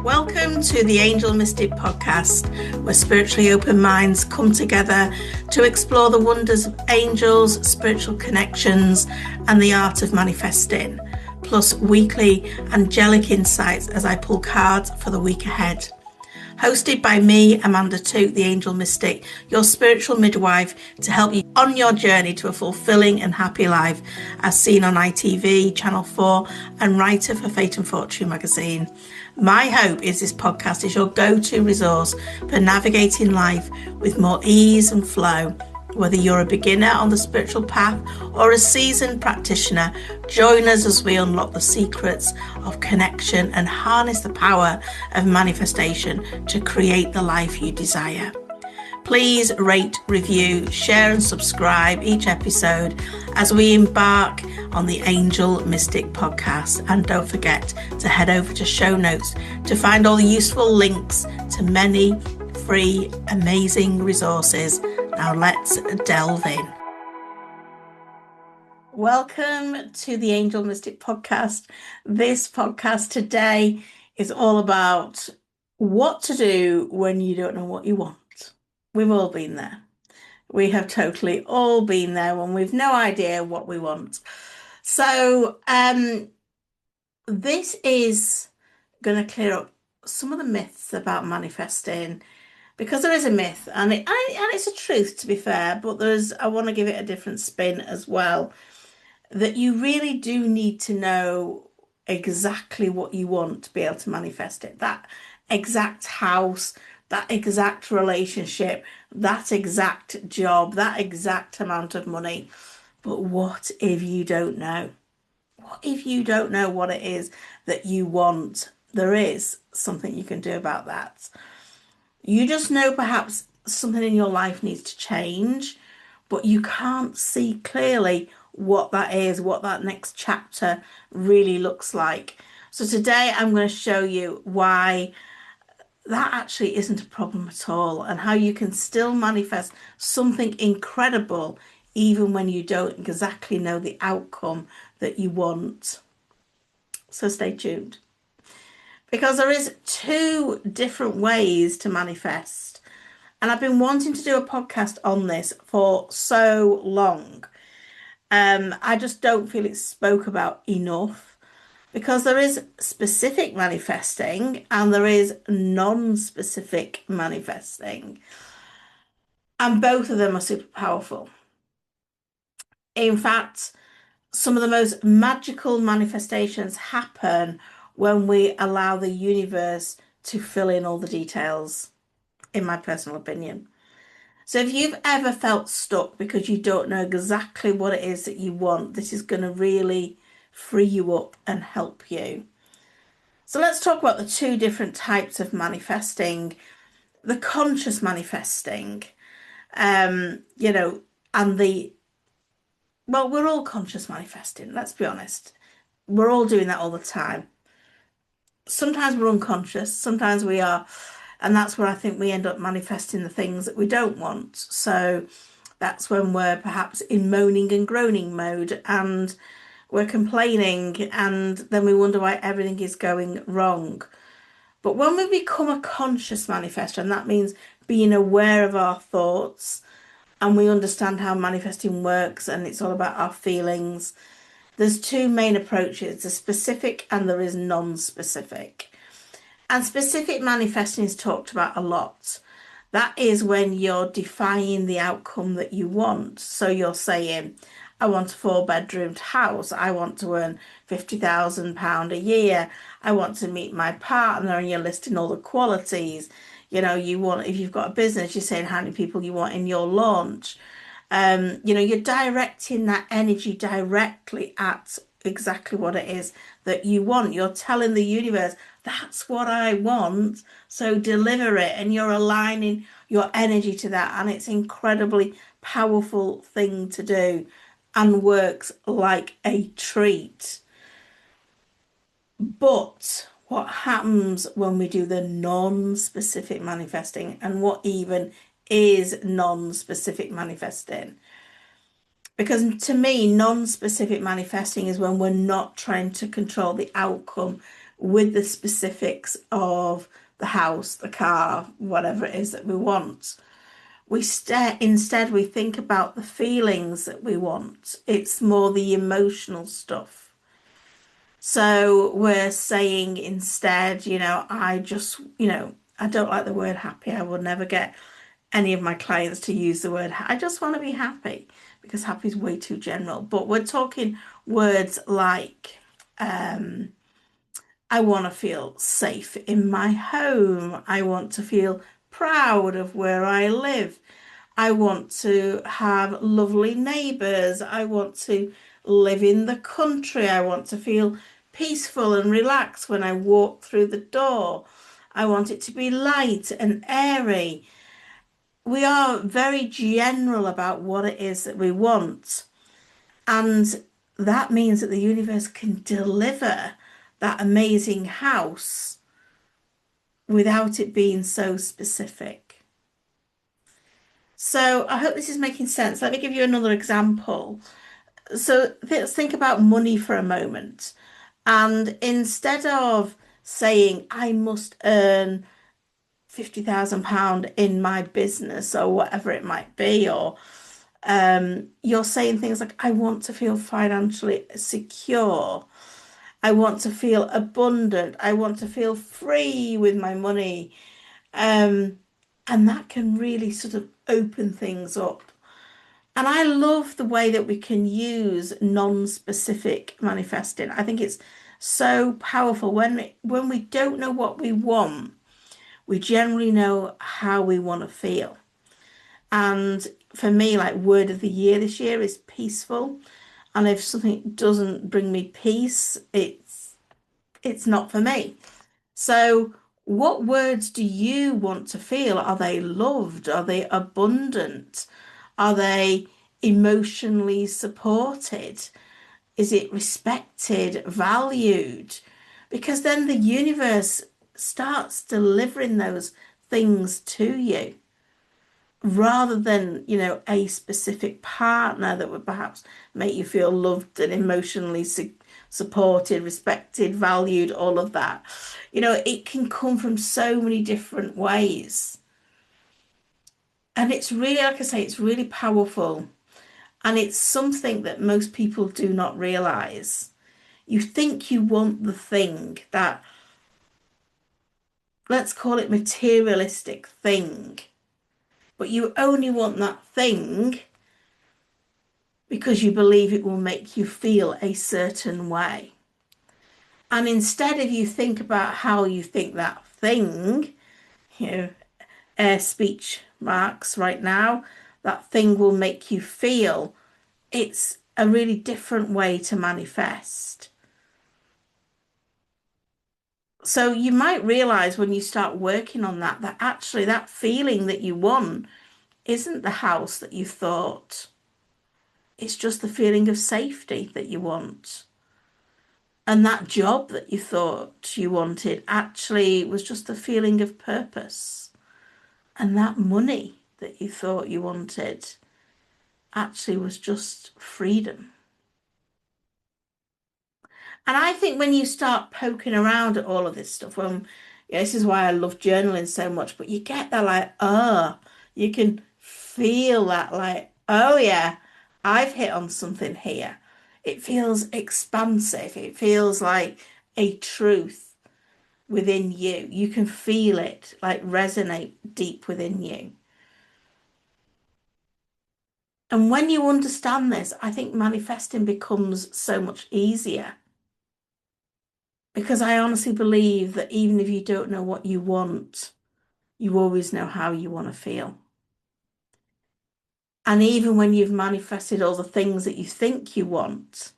Welcome to the Angel Mystic podcast, where spiritually open minds come together to explore the wonders of angels, spiritual connections, and the art of manifesting, plus weekly angelic insights as I pull cards for the week ahead. Hosted by me, Amanda Toot, the Angel Mystic, your spiritual midwife, to help you on your journey to a fulfilling and happy life, as seen on ITV, Channel 4, and writer for Fate and Fortune magazine. My hope is this podcast is your go-to resource for navigating life with more ease and flow. Whether you're a beginner on the spiritual path or a seasoned practitioner, join us as we unlock the secrets of connection and harness the power of manifestation to create the life you desire. Please rate, review, share and subscribe each episode as we embark on the Angel Mystic podcast. And don't forget to head over to show notes to find all the useful links to many free, amazing resources. Now let's delve in. Welcome to the Angel Mystic podcast. This podcast today is all about what to do when you don't know what you want. We've all been there. We have totally all been there when we've no idea what we want. So this is going to clear up some of the myths about manifesting, because there is a myth and it's a truth, to be fair, but I want to give it a different spin as well, that you really do need to know exactly what you want to be able to manifest it. That exact house, that exact relationship, that exact job, that exact amount of money. But what if you don't know? What if you don't know what it is that you want? There is something you can do about that. You just know perhaps something in your life needs to change, but you can't see clearly what that is, what that next chapter really looks like. So today I'm going to show you why that actually isn't a problem at all, and how you can still manifest something incredible even when you don't exactly know the outcome that you want. So stay tuned, because there is two different ways to manifest, and I've been wanting to do a podcast on this for so long. I just don't feel it's spoke about enough, because there is specific manifesting and there is non-specific manifesting, and both of them are super powerful. In fact, some of the most magical manifestations happen when we allow the universe to fill in all the details, in my personal opinion. So if you've ever felt stuck because you don't know exactly what it is that you want, this is going to really free you up and help you. So let's talk about the two different types of manifesting. The conscious manifesting, and we're all conscious manifesting, let's be honest. We're all doing that all the time. Sometimes we're unconscious, sometimes we are, and that's where I think we end up manifesting the things that we don't want. So that's when we're perhaps in moaning and groaning mode, and we're complaining, and then we wonder why everything is going wrong. But when we become a conscious manifestor, and that means being aware of our thoughts, and we understand how manifesting works, and it's all about our feelings, there's two main approaches: the specific and there is non-specific. And specific manifesting is talked about a lot. That is when you're defying the outcome that you want. So you're saying, I want a 4-bedroomed house. I want to earn £50,000 a year. I want to meet my partner, and you're listing all the qualities. You want, if you've got a business, you're saying how many people you want in your launch. You're directing that energy directly at exactly what it is that you want. You're telling the universe, that's what I want, so deliver it, and you're aligning your energy to that, and it's an incredibly powerful thing to do and works like a treat. But what happens when we do the non-specific manifesting, and what even is non-specific manifesting? Because to me, non-specific manifesting is when we're not trying to control the outcome. with the specifics of the house, the car, whatever it is that we want. Instead we think about the feelings that we want. It's more the emotional stuff. So we're saying instead, I just, I don't like the word happy. I will never get any of my clients to use the word. I just want to be happy because happy is way too general. But we're talking words like, I want to feel safe in my home. I want to feel proud of where I live. I want to have lovely neighbours. I want to live in the country. I want to feel peaceful and relaxed when I walk through the door. I want it to be light and airy. We are very general about what it is that we want. And that means that the universe can deliver that amazing house without it being so specific. So I hope this is making sense. Let me give you another example. So let's think about money for a moment. And instead of saying, I must earn £50,000 in my business or whatever it might be, or you're saying things like, I want to feel financially secure. I want to feel abundant. I want to feel free with my money. Um, and that can really sort of open things up. And I love the way that we can use non-specific manifesting. I think it's so powerful when we don't know what we want, we generally know how we want to feel. And for me, like word of the year this year is peaceful. And if something doesn't bring me peace, it's not for me. So what words do you want to feel? Are they loved? Are they abundant? Are they emotionally supported? Is it respected, valued? Because then the universe starts delivering those things to you rather than, a specific partner that would perhaps make you feel loved and emotionally supported, respected, valued, all of that. It can come from so many different ways. And it's really, like I say, it's really powerful. And it's something that most people do not realize. You think you want the thing, that, let's call it materialistic thing, but you only want that thing because you believe it will make you feel a certain way. And instead, if you think about how you think that thing, you know, air speech marks right now, that thing will make you feel, it's a really different way to manifest. So you might realize when you start working on that, that actually that feeling that you want isn't the house that you thought. It's just the feeling of safety that you want. And that job that you thought you wanted actually was just a feeling of purpose. And that money that you thought you wanted actually was just freedom. And I think when you start poking around at all of this stuff, this is why I love journaling so much, but you get that like, you can feel that like, oh yeah, I've hit on something here. It feels expansive. It feels like a truth within you. You can feel it like resonate deep within you. And when you understand this, I think manifesting becomes so much easier. Because I honestly believe that even if you don't know what you want, you always know how you want to feel. And even when you've manifested all the things that you think you want,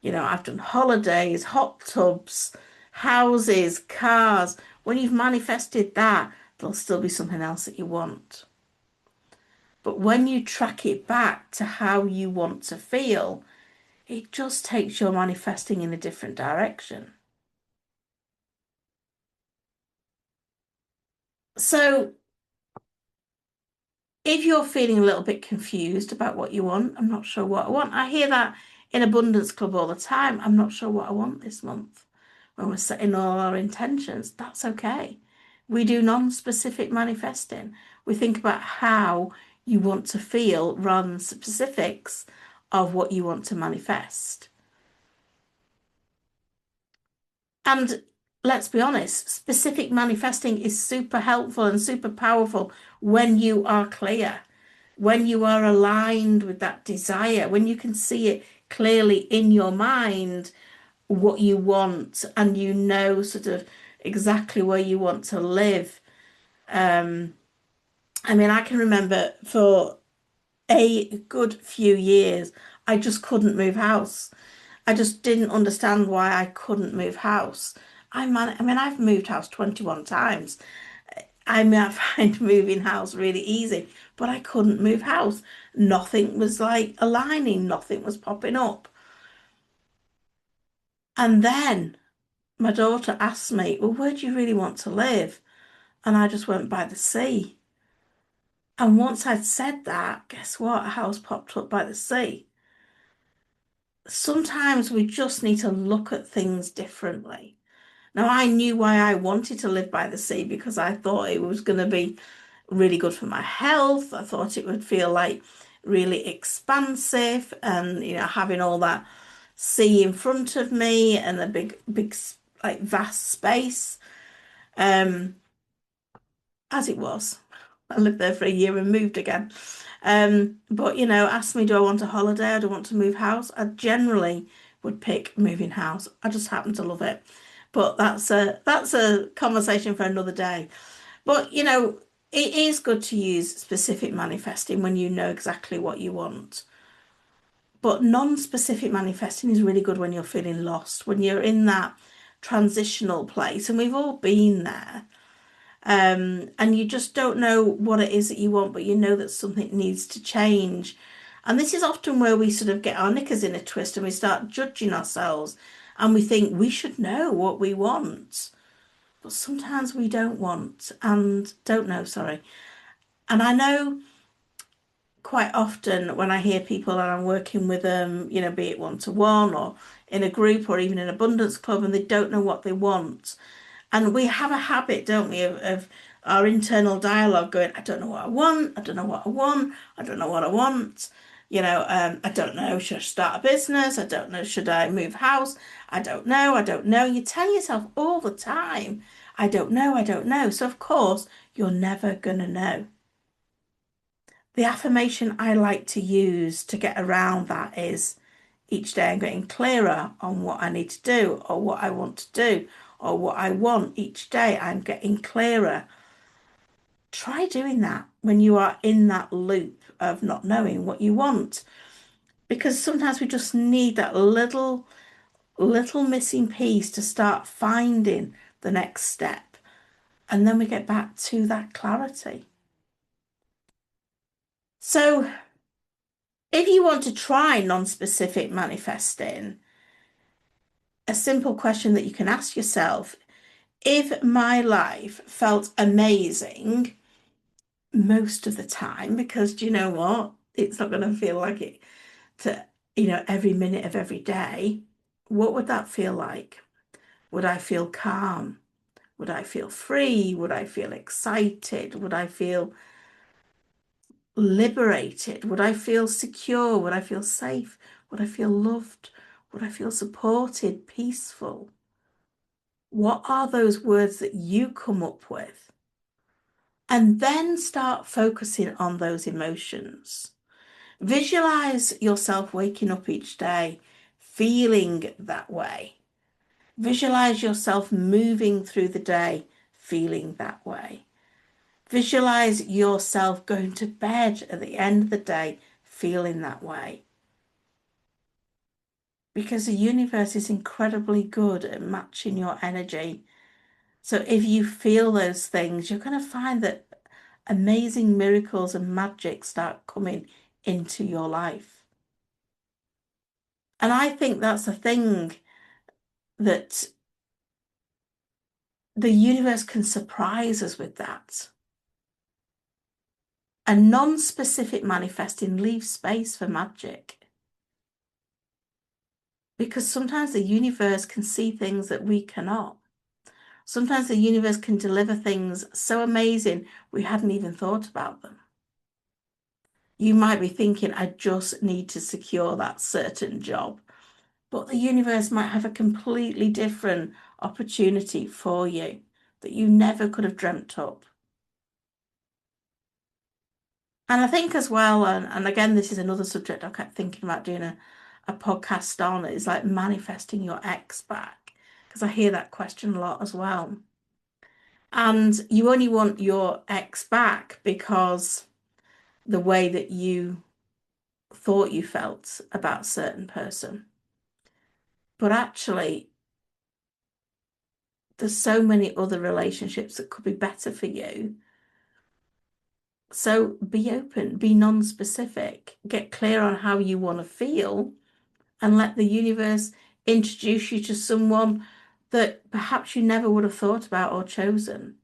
I've done holidays, hot tubs, houses, cars. When you've manifested that, there'll still be something else that you want. But when you track it back to how you want to feel, it just takes your manifesting in a different direction. So if you're feeling a little bit confused about what you want, I'm not sure what I want. I hear that in Abundance Club all the time. I'm not sure what I want this month. when we're setting all our intentions, that's okay. We do non-specific manifesting. We think about how you want to feel rather than specifics of what you want to manifest. And let's be honest, specific manifesting is super helpful and super powerful when you are clear, when you are aligned with that desire, when you can see it clearly in your mind what you want and you know sort of exactly where you want to live. Um, I mean, I can remember for a good few years, I just couldn't move house. I just didn't understand why I couldn't move house. I mean, I've moved house 21 times. I mean, I find moving house really easy, but I couldn't move house. Nothing was like aligning, nothing was popping up. And then my daughter asked me, well, where do you really want to live? And I just went by the sea. And once I'd said that, guess what? A house popped up by the sea. Sometimes we just need to look at things differently. Now, I knew why I wanted to live by the sea because I thought it was going to be really good for my health. I thought it would feel like really expansive and, having all that sea in front of me and a big, like vast space. Um, as it was. I lived there for a year and moved again. But asked me, do I want a holiday or do I want to move house? I generally would pick moving house. I just happen to love it. But that's a conversation for another day. But it is good to use specific manifesting when you know exactly what you want. But non-specific manifesting is really good when you're feeling lost, when you're in that transitional place, and we've all been there. And you just don't know what it is that you want, but you know that something needs to change. And this is often where we sort of get our knickers in a twist and we start judging ourselves and we think we should know what we want. But sometimes we don't know, sorry. And I know quite often when I hear people and I'm working with them, be it one-to-one or in a group or even in abundance club, and they don't know what they want. And we have a habit, don't we, of our internal dialogue going, I don't know what I want, I don't know what I want, I don't know what I want. I don't know, should I start a business? I don't know, should I move house? I don't know, I don't know. You tell yourself all the time, I don't know, I don't know. So of course, you're never gonna know. The affirmation I like to use to get around that is each day I'm getting clearer on what I need to do or what I want to do or what I want. Each day I'm getting clearer. Try doing that when you are in that loop of not knowing what you want, because sometimes we just need that little missing piece to start finding the next step. And then we get back to that clarity. So if you want to try non-specific manifesting, a simple question that you can ask yourself, if my life felt amazing most of the time, because do you know what? It's not going to feel like it to, every minute of every day. What would that feel like? Would I feel calm? Would I feel free? Would I feel excited? Would I feel liberated? Would I feel secure? Would I feel safe? Would I feel loved? Would I feel supported, peaceful? What are those words that you come up with? And then start focusing on those emotions. Visualize yourself waking up each day feeling that way. Visualize yourself moving through the day feeling that way. Visualize yourself going to bed at the end of the day feeling that way. Because the universe is incredibly good at matching your energy. So if you feel those things, you're going to find that amazing miracles and magic start coming into your life. And I think that's the thing, that the universe can surprise us with that. A non-specific manifesting leaves space for magic. because sometimes the universe can see things that we cannot. Sometimes the universe can deliver things so amazing we hadn't even thought about them. You might be thinking, I just need to secure that certain job, but the universe might have a completely different opportunity for you that you never could have dreamt up. And I think as well, and again, this is another subject I kept thinking about doing a podcast on, is like manifesting your ex back, because I hear that question a lot as well. And you only want your ex back because the way that you thought you felt about a certain person. But actually, there's so many other relationships that could be better for you. So be open, be non-specific, get clear on how you want to feel, and let the universe introduce you to someone that perhaps you never would have thought about or chosen.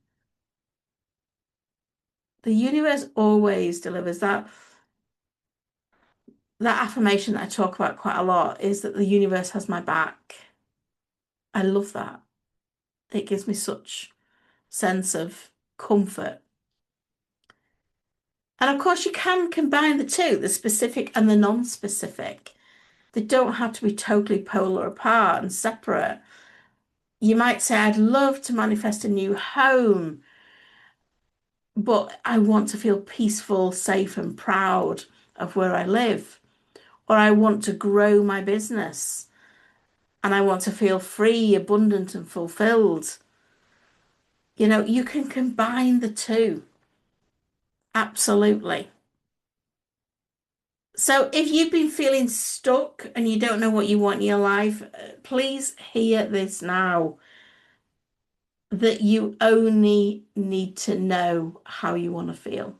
The universe always delivers that affirmation that I talk about quite a lot is that the universe has my back. I love that. It gives me such sense of comfort. And of course, you can combine the two, the specific and the non-specific. They don't have to be totally polar apart and separate. You might say, I'd love to manifest a new home, but I want to feel peaceful, safe, and proud of where I live. Or I want to grow my business and I want to feel free, abundant, and fulfilled. You know, you can combine the two. Absolutely. So if you've been feeling stuck and you don't know what you want in your life, please hear this now, that you only need to know how you want to feel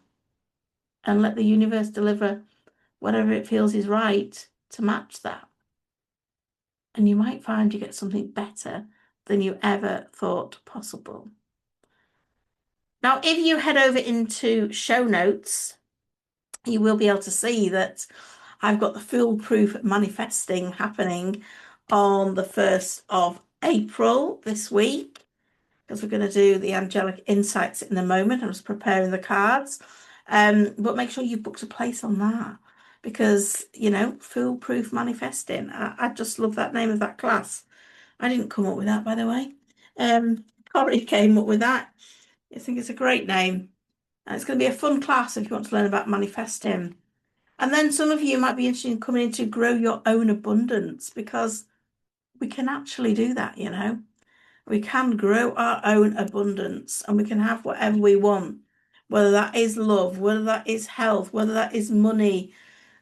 and let the universe deliver whatever it feels is right to match that. And you might find you get something better than you ever thought possible. Now, if you head over into show notes, you will be able to see that I've got the foolproof manifesting happening on the 1st of April this week, because we're going to do the angelic insights in a moment. I'm just preparing the cards. But make sure you've booked a place on that because, you know, foolproof manifesting. I just love that name of that class. I didn't come up with that, by the way. Corey came up with that. I think it's a great name. And it's going to be a fun class if you want to learn about manifesting. And then some of you might be interested in coming in to grow your own abundance because we can actually do that, you know. We can grow our own abundance and we can have whatever we want, whether that is love, whether that is health, whether that is money,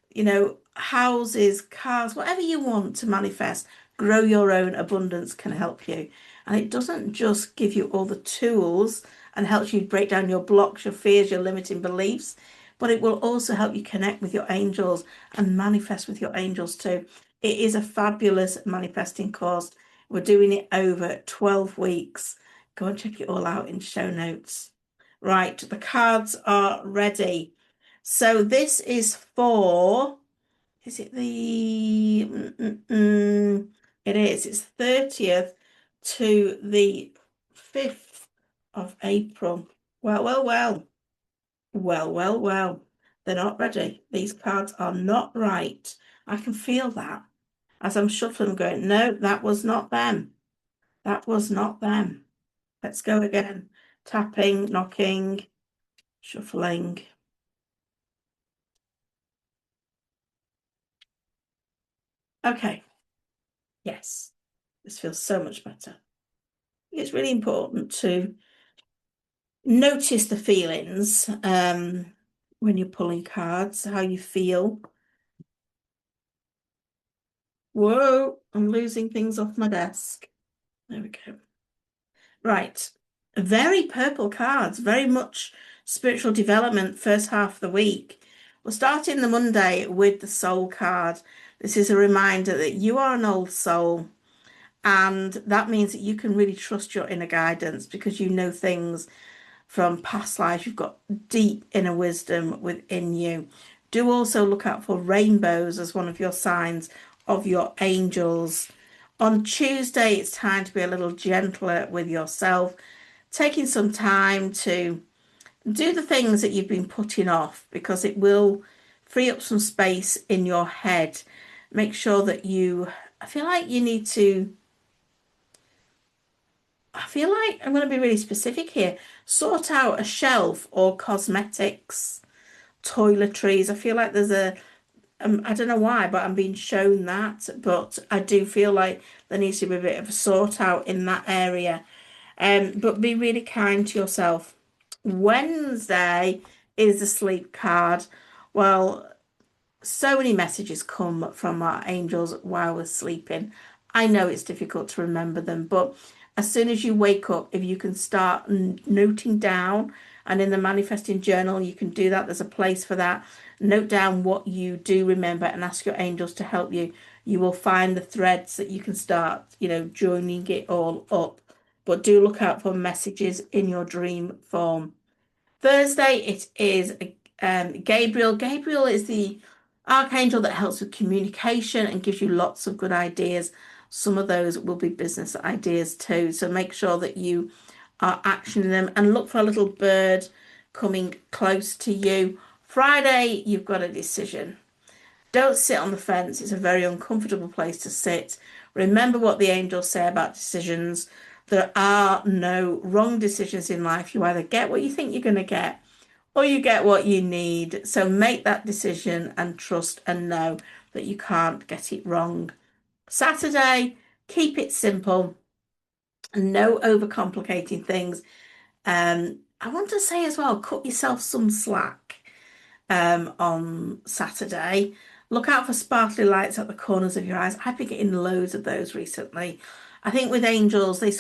you know, houses, cars, whatever you want to manifest. Grow your own abundance can help you. And it doesn't just give you all the tools and helps you break down your blocks, your fears, your limiting beliefs, but it will also help you connect with your angels and manifest with your angels too. It is a fabulous manifesting course. We're doing it over 12 weeks. Go and check it all out in show notes. Right, the cards are ready. So this is for, is it the, it is, it's 30th to the 5th of April. Well. They're not ready. These cards are not right. I can feel that as I'm shuffling, going, no, that was not them. That was not them. Let's go again. Tapping, knocking, shuffling. Okay. Yes, this feels so much better. It's really important to notice the feelings when you're pulling cards, how you feel. Whoa, I'm losing things off my desk. There we go. Right. Very purple cards, very much spiritual development first half of the week. We're starting the Monday with the soul card. This is a reminder that you are an old soul, and that means that you can really trust your inner guidance because you know things from past lives. You've got deep inner wisdom within you. Do also look out for rainbows as one of your signs of your angels. On Tuesday, it's time to be a little gentler with yourself, taking some time to do the things that you've been putting off, because it will free up some space in your head. Make sure that I feel like you need to, I feel like I'm going to be really specific here. Sort out a shelf or cosmetics, toiletries. I feel like there's I don't know why, but I'm being shown that. But I do feel like there needs to be a bit of a sort out in that area. But be really kind to yourself. Wednesday is the sleep card. Well, so many messages come from our angels while we're sleeping. I know it's difficult to remember them, but as soon as you wake up, if you can start noting down, and in the manifesting journal, you can do that. There's a place for that. Note down what you do remember and ask your angels to help you. You will find the threads that you can start, joining it all up. But do look out for messages in your dream form. Thursday, it is Gabriel. Gabriel is the archangel that helps with communication and gives you lots of good ideas. Some of those will be business ideas too. So make sure that you are actioning them, and look for a little bird coming close to you. Friday, you've got a decision. Don't sit on the fence. It's a very uncomfortable place to sit. Remember what the angels say about decisions. There are no wrong decisions in life. You either get what you think you're going to get, or you get what you need. So make that decision and trust and know that you can't get it wrong. Saturday, keep it simple. No overcomplicating things. I want to say as well, cut yourself some slack on Saturday. Look out for sparkly lights at the corners of your eyes. I've been getting loads of those recently. I think with angels, they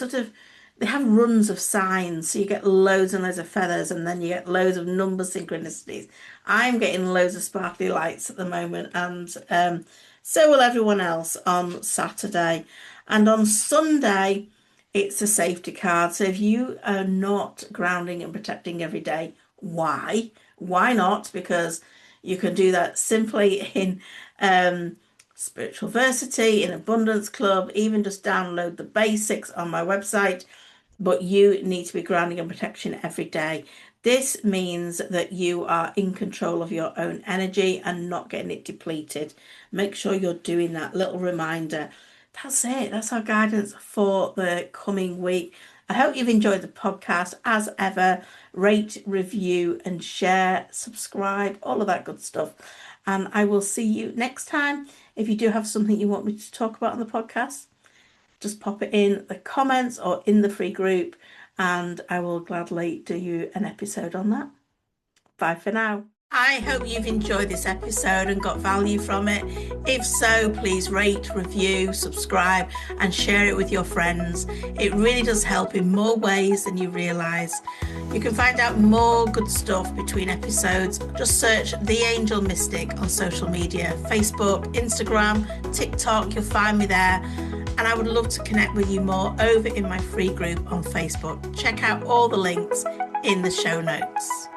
have runs of signs. So you get loads and loads of feathers, and then you get loads of number synchronicities. I'm getting loads of sparkly lights at the moment, and so will everyone else on Saturday. And on Sunday, it's a safety card. So if you are not grounding and protecting every day, why? Why not? Because you can do that simply in Spiritual Versity, in Abundance Club, even just download the basics on my website. But you need to be grounding and protection every day. This means that you are in control of your own energy and not getting it depleted. Make sure you're doing that. Little reminder. That's it. That's our guidance for the coming week. I hope you've enjoyed the podcast. As ever, rate, review, and share, subscribe, all of that good stuff. And I will see you next time. If you do have something you want me to talk about on the podcast, just pop it in the comments or in the free group, and I will gladly do you an episode on that. Bye for now. I hope you've enjoyed this episode and got value from it. If so, please rate, review, subscribe, and share it with your friends. It really does help in more ways than you realise. You can find out more good stuff between episodes. Just search The Angel Mystic on social media, Facebook, Instagram, TikTok. You'll find me there. And I would love to connect with you more over in my free group on Facebook. Check out all the links in the show notes.